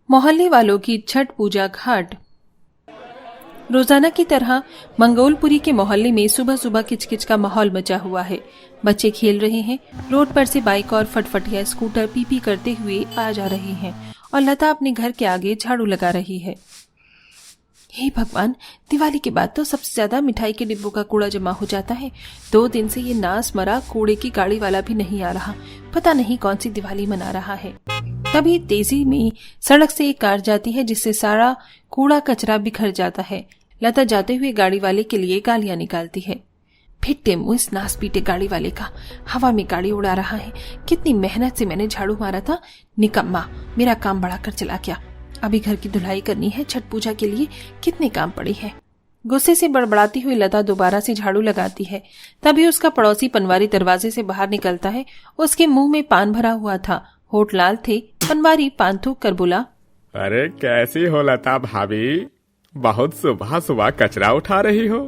मोहल्ले वालों की छठ पूजा घाट। रोजाना की तरह मंगोलपुरी के मोहल्ले में सुबह सुबह किचकिच का माहौल मचा हुआ है। बच्चे खेल रहे हैं। रोड पर से बाइक और फटफटिया स्कूटर पीपी करते हुए आ जा रहे हैं और लता अपने घर के आगे झाड़ू लगा रही है। हे भगवान, दिवाली के बाद तो सबसे ज्यादा मिठाई के डिब्बों का कूड़ा जमा हो जाता है। 2 दिन से ये नास मरा कूड़े की गाड़ी वाला भी नहीं आ रहा। पता नहीं कौन सी दिवाली मना रहा है। तभी तेजी में सड़क से एक कार जाती है जिससे सारा कूड़ा कचरा बिखर जाता है। लता जाते हुए गाड़ी वाले के लिए गालियां निकालती है। फिट्टे मुंह इस नास पीटे गाड़ी वाले का, हवा में गाड़ी उड़ा रहा है। कितनी मेहनत से मैंने झाड़ू मारा था, निकम्मा, मेरा काम बढ़ाकर चला गया। अभी घर की धुलाई करनी है, छठ पूजा के लिए कितने काम पड़ी है। गुस्से से बड़बड़ाती हुई लता दोबारा से झाड़ू लगाती है। तभी उसका पड़ोसी पनवारी दरवाजे से बाहर निकलता है। उसके मुंह में पान भरा हुआ था, होठ लाल थे। पनवारी पान थूक कर बोला, अरे कैसी हो लता भाभी, बहुत सुबह सुबह कचरा उठा रही हो।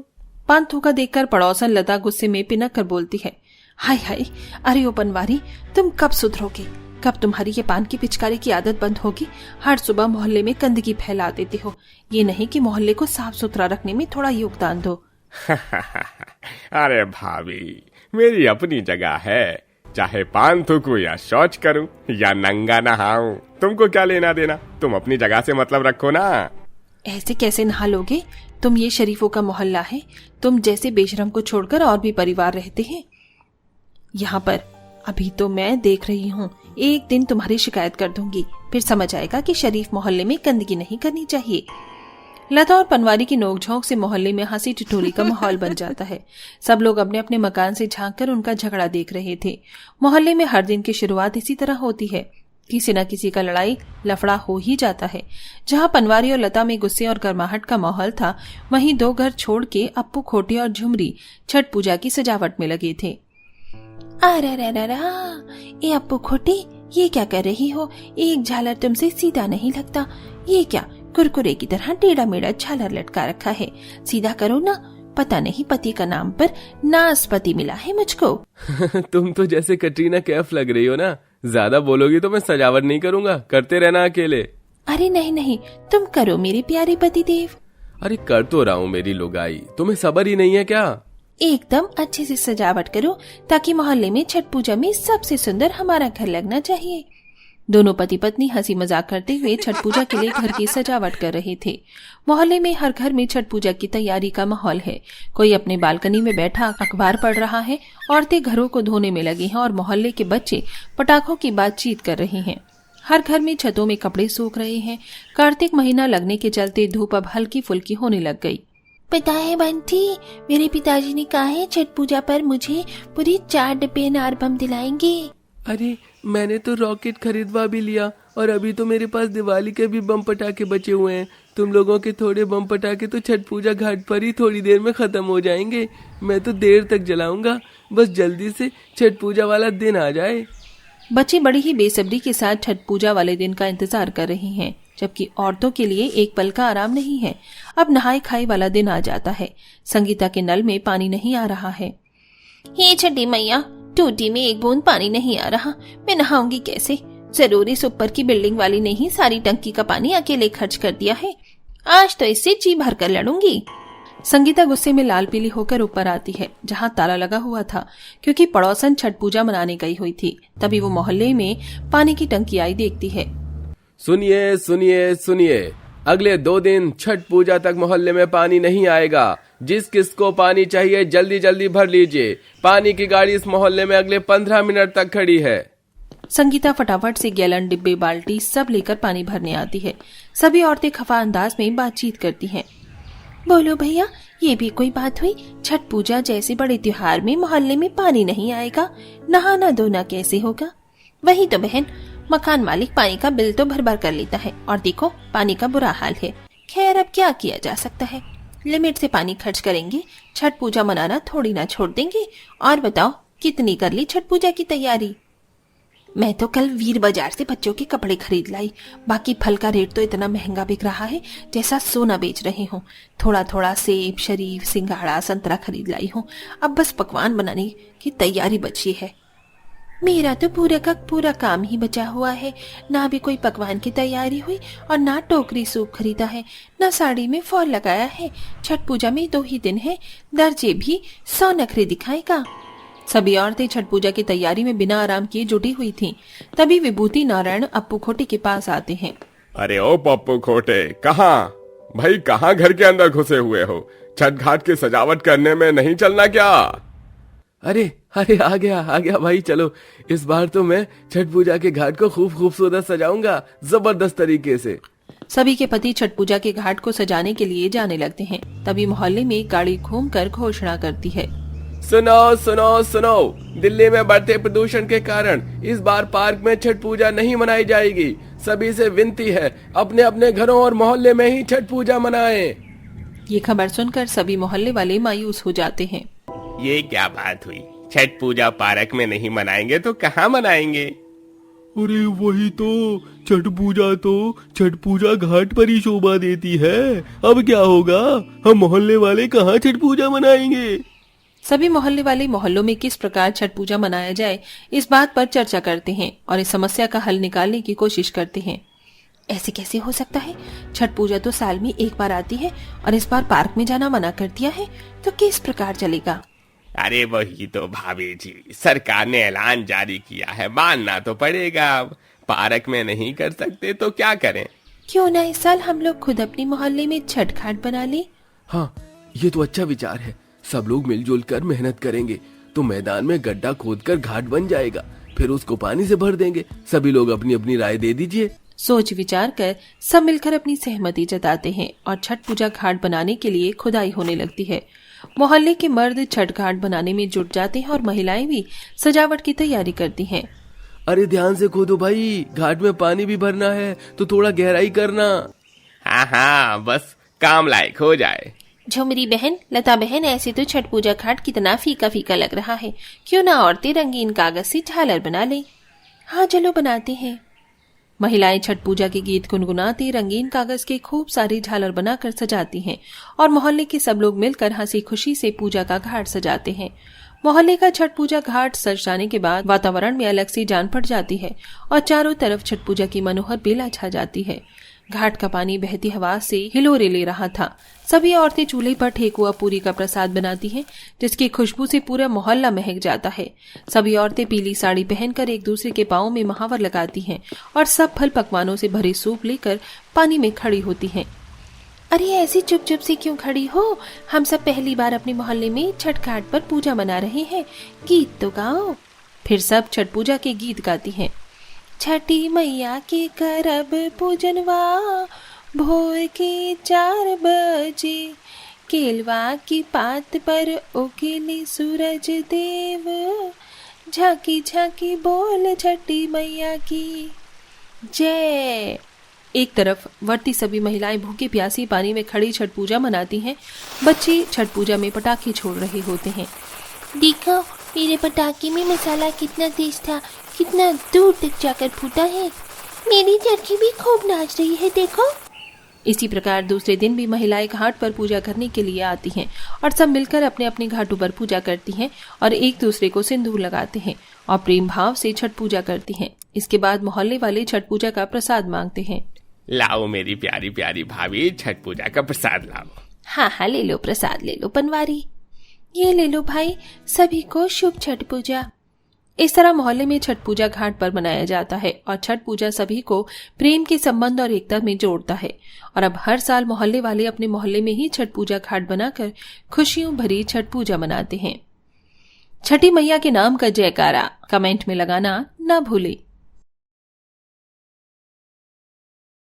पान थूका देखकर पड़ोसन लता गुस्से में पिनक कर बोलती है, हाय हाय, अरे ओ पनवारी, तुम कब सुधरोगे? कब तुम्हारी ये पान की पिचकारी की आदत बंद होगी? हर सुबह मोहल्ले में गंदगी फैला देते हो। ये नहीं कि मोहल्ले को साफ सुथरा रखने में थोड़ा योगदान दो। अरे भाभी, मेरी अपनी जगह है, चाहे पान थूकूं या शौच करूं या नंगा नहाऊं, तुमको क्या लेना देना? तुम अपनी जगह से मतलब रखो ना। ऐसे कैसे नहा लोगे? तुम ये शरीफों का मोहल्ला है। तुम जैसे बेशरम को छोड़कर और भी परिवार रहते हैं यहाँ पर। अभी तो मैं देख रही हूँ, एक दिन तुम्हारी शिकायत कर दूंगी, फिर समझ आएगा कि शरीफ मोहल्ले में गंदगी नहीं करनी चाहिए। लता और पनवारी की नोकझोंक से मोहल्ले में हंसी टिटोली का माहौल बन जाता है। सब लोग अपने अपने मकान से झांककर उनका झगड़ा देख रहे थे। मोहल्ले में हर दिन की शुरुआत इसी तरह होती है। किसी न किसी का लड़ाई लफड़ा हो ही जाता है। जहाँ पनवारी और लता में गुस्से और गर्माहट का माहौल था, वहीं 2 घर छोड़ के अप्पू, खोटी और झुमरी छठ पूजा की सजावट में लगे थे। ए अप्पू खोटी, ये क्या कर रही हो? एक झालर तुमसे सीधा नहीं लगता। ये क्या कुरकुरे की तरह टेढ़ा मेढ़ा झालर लटका रखा है? सीधा करो ना। पता नहीं पति का नाम पर नासपति मिला है मुझको। तुम तो जैसे कटरीना कैफ लग रही हो ना। ज्यादा बोलोगी तो मैं सजावट नहीं करूंगा, करते रहना अकेले। अरे नहीं नहीं, तुम करो मेरे प्यारे पति देव। अरे कर तो रहा हूँ मेरी लुगाई, तुम्हें सब्र ही नहीं है क्या? एकदम अच्छे से सजावट करो ताकि मोहल्ले में छठ पूजा में सबसे सुंदर हमारा घर लगना चाहिए। दोनों पति पत्नी हंसी मजाक करते हुए छठ पूजा के लिए घर की सजावट कर रहे थे। मोहल्ले में हर घर में छठ पूजा की तैयारी का माहौल है। कोई अपने बालकनी में बैठा अखबार पढ़ रहा है, औरतें घरों को धोने में लगी हैं और मोहल्ले के बच्चे पटाखों की बातचीत कर रहे हैं। हर घर में छतों में कपड़े सूख रहे हैं। कार्तिक महीना लगने के चलते धूप अब हल्की फुल्की होने लग गई। पता है बंटी, मेरे पिताजी ने कहा है छठ पूजा पर मुझे पूरी 4 डिब्बे अनार बम दिलाएंगे। अरे मैंने तो रॉकेट खरीदवा भी लिया और अभी तो मेरे पास दिवाली के भी बम पटाखे बचे हुए हैं। तुम लोगों के थोड़े बम पटाखे तो छठ पूजा घाट पर ही थोड़ी देर में खत्म हो जाएंगे। मैं तो देर तक जलाऊंगा, बस जल्दी से छठ पूजा वाला दिन आ जाए। बच्चे बड़ी ही बेसब्री के साथ छठ पूजा वाले दिन का इंतजार कर रहे हैं, जबकि औरतों के लिए एक पल का आराम नहीं है। अब नहाई खाई वाला दिन आ जाता है। संगीता के नल में पानी नहीं आ रहा है। हे छठी मैया, टूटी में एक बूंद पानी नहीं आ रहा, मैं नहाऊंगी कैसे? जरूर इस ऊपर की बिल्डिंग वाली ने ही सारी टंकी का पानी अकेले खर्च कर दिया है। आज तो इससे जी भर कर लड़ूंगी। संगीता गुस्से में लाल पीली होकर ऊपर आती है, जहाँ ताला लगा हुआ था, क्योंकि पड़ोसन छठ पूजा मनाने गई हुई थी। तभी वो मोहल्ले में पानी की टंकी आई देखती है। सुनिए सुनिए सुनिए, अगले 2 दिन छठ पूजा तक मोहल्ले में पानी नहीं आएगा। जिस किसको पानी चाहिए जल्दी जल्दी भर लीजिए। पानी की गाड़ी इस मोहल्ले में अगले 15 मिनट तक खड़ी है। संगीता फटाफट से गैलन, डिब्बे, बाल्टी सब लेकर पानी भरने आती है। सभी औरतें खफा अंदाज में बातचीत करती हैं। बोलो भैया, ये भी कोई बात हुई? छठ पूजा जैसे बड़े त्योहार में मोहल्ले में पानी नहीं आएगा, नहाना धोना कैसे होगा? वही तो बहन, मकान मालिक पानी का बिल तो भर भर कर लेता है और देखो पानी का बुरा हाल है। खैर अब क्या किया जा सकता है, लिमिट से पानी खर्च करेंगे, छठ पूजा मनाना थोड़ी ना छोड़ देंगे। और बताओ कितनी कर ली छठ पूजा की तैयारी? मैं तो कल वीर बाजार से बच्चों के कपड़े खरीद लाई। बाकी फल का रेट तो इतना महंगा बिक रहा है जैसा सोना बेच रहे हूँ। थोड़ा थोड़ा सेब, शरीफ, सिंघाड़ा, संतरा खरीद लाई हूँ। अब बस पकवान बनाने की तैयारी बची है। मेरा तो पूरा का पूरा काम ही बचा हुआ है। ना भी कोई पकवान की तैयारी हुई और ना टोकरी सूप खरीदा है, ना साड़ी में फॉल लगाया है। छठ पूजा में 2 ही दिन है, दर्जे भी 100 नखरे दिखाएगा। सभी औरतें छठ पूजा की तैयारी में बिना आराम किए जुटी हुई थीं। तभी विभूति नारायण अप्पू खोटे के पास आते हैं। अरे ओ पप्पू खोटे, कहाँ भाई, कहाँ घर के अंदर घुसे हुए हो? छठ घाट की सजावट करने में नहीं चलना क्या? अरे अरे आ गया भाई, चलो इस बार तो मैं छठ पूजा के घाट को खूब खूबसूरत सजाऊंगा, जबरदस्त तरीके से। सभी के पति छठ पूजा के घाट को सजाने के लिए जाने लगते हैं। तभी मोहल्ले में एक गाड़ी घूमकर घोषणा करती है, सुनो सुनो सुनो, दिल्ली में बढ़ते प्रदूषण के कारण इस बार पार्क में छठ पूजा नहीं मनाई जाएगी। सभी से विनती है, अपने अपने घरों और मोहल्ले में ही छठ पूजा मनाएं। ये खबर सुनकर सभी मोहल्ले वाले मायूस हो जाते हैं। ये क्या बात हुई? छठ पूजा पार्क में नहीं मनाएंगे तो कहाँ मनाएंगे? अरे वही तो, छठ पूजा घाट पर ही शोभा देती है। अब क्या होगा, हम मोहल्ले वाले कहाँ छठ पूजा मनाएंगे? सभी मोहल्ले वाले मोहल्लों में किस प्रकार छठ पूजा मनाया जाए, इस बात पर चर्चा करते हैं और इस समस्या का हल निकालने की कोशिश करते हैं। ऐसे कैसे हो सकता है? छठ पूजा तो साल में एक बार आती है और इस बार पार्क में जाना मना कर दिया है, तो किस प्रकार चलेगा? अरे वही तो भाभी जी, सरकार ने ऐलान जारी किया है, मानना तो पड़ेगा। अब पार्क में नहीं कर सकते तो क्या करें? क्यों ना इस साल हम लोग खुद अपने मोहल्ले में छठ घाट बना ले? हाँ, ये तो अच्छा विचार है। सब लोग मिलजुल कर मेहनत करेंगे तो मैदान में गड्ढा खोदकर घाट बन जाएगा, फिर उसको पानी से भर देंगे। सभी लोग अपनी अपनी राय दे दीजिए। सोच विचार कर सब मिलकर अपनी सहमति जताते हैं और छठ पूजा घाट बनाने के लिए खुदाई होने लगती है। मोहल्ले के मर्द छठ घाट बनाने में जुट जाते हैं और महिलाएं भी सजावट की तैयारी करती हैं। अरे ध्यान से खोदो भाई, घाट में पानी भी भरना है तो थोड़ा गहराई करना। हाँ हाँ, बस काम लायक हो जाए। झुमरी बहन, लता बहन, ऐसे तो छठ पूजा घाट कितना फीका फीका लग रहा है। क्यों ना औरतें रंगीन कागज से झालर बना ले? हाँ चलो बनाते हैं। महिलाएं छठ पूजा के गीत गुनगुनाती रंगीन कागज के खूब सारे झालर बनाकर सजाती हैं और मोहल्ले के सब लोग मिलकर हंसी खुशी से पूजा का घाट सजाते हैं। मोहल्ले का छठ पूजा घाट सज जाने के बाद वातावरण में अलग सी जान पड़ जाती है और चारों तरफ छठ पूजा की मनोहर बेला छा जाती है। घाट का पानी बहती हवा से हिलोरे ले रहा था। सभी औरतें चूल्हे पर ठेकुआ पूरी का प्रसाद बनाती हैं, जिसकी खुशबू से पूरा मोहल्ला महक जाता है। सभी औरतें पीली साड़ी पहनकर एक दूसरे के पांवों में महावर लगाती हैं और सब फल पकवानों से भरे सूप लेकर पानी में खड़ी होती हैं। अरे ऐसी चुप चुप से क्यों खड़ी हो? हम सब पहली बार अपने मोहल्ले में छठ घाट पर पूजा मना रहे हैं, गीत तो गाओ। फिर सब छठ पूजा के गीत गाती हैं। छठी मैया के करब पूजनवा, भोर के 4 बजे, केलवा की पात पर उगले सूरज देव, झांकी झांकी बोल छठी मैया की जय। एक तरफ वर्ती सभी महिलाएं भूखी प्यासी पानी में खड़ी छठ पूजा मनाती हैं। बच्चे छठ पूजा में पटाखे छोड़ रहे होते हैं। देखो मेरे पटाखे में मसाला कितना तेज था, कितना दूर तक जाकर फूटा है। मेरी चरखी भी खूब नाच रही है, देखो। इसी प्रकार दूसरे दिन भी महिलाएं घाट पर पूजा करने के लिए आती हैं और सब मिलकर अपने अपने घाटों पर पूजा करती हैं और एक दूसरे को सिंदूर लगाते हैं और प्रेम भाव से छठ पूजा करती हैं। इसके बाद मोहल्ले वाले छठ पूजा का प्रसाद मांगते हैं। लाओ मेरी प्यारी प्यारी भाभी, छठ पूजा का प्रसाद लाओ। हाँ हाँ, ले लो प्रसाद, ले लो पनवारी, ये ले लो भाई, सभी को शुभ छठ पूजा। इस तरह मोहल्ले में छठ पूजा घाट पर मनाया जाता है और छठ पूजा सभी को प्रेम के संबंध और एकता में जोड़ता है। और अब हर साल मोहल्ले वाले अपने मोहल्ले में ही छठ पूजा घाट बनाकर खुशियों भरी छठ पूजा मनाते हैं। छठी मैया के नाम का जयकारा कमेंट में लगाना ना भूले।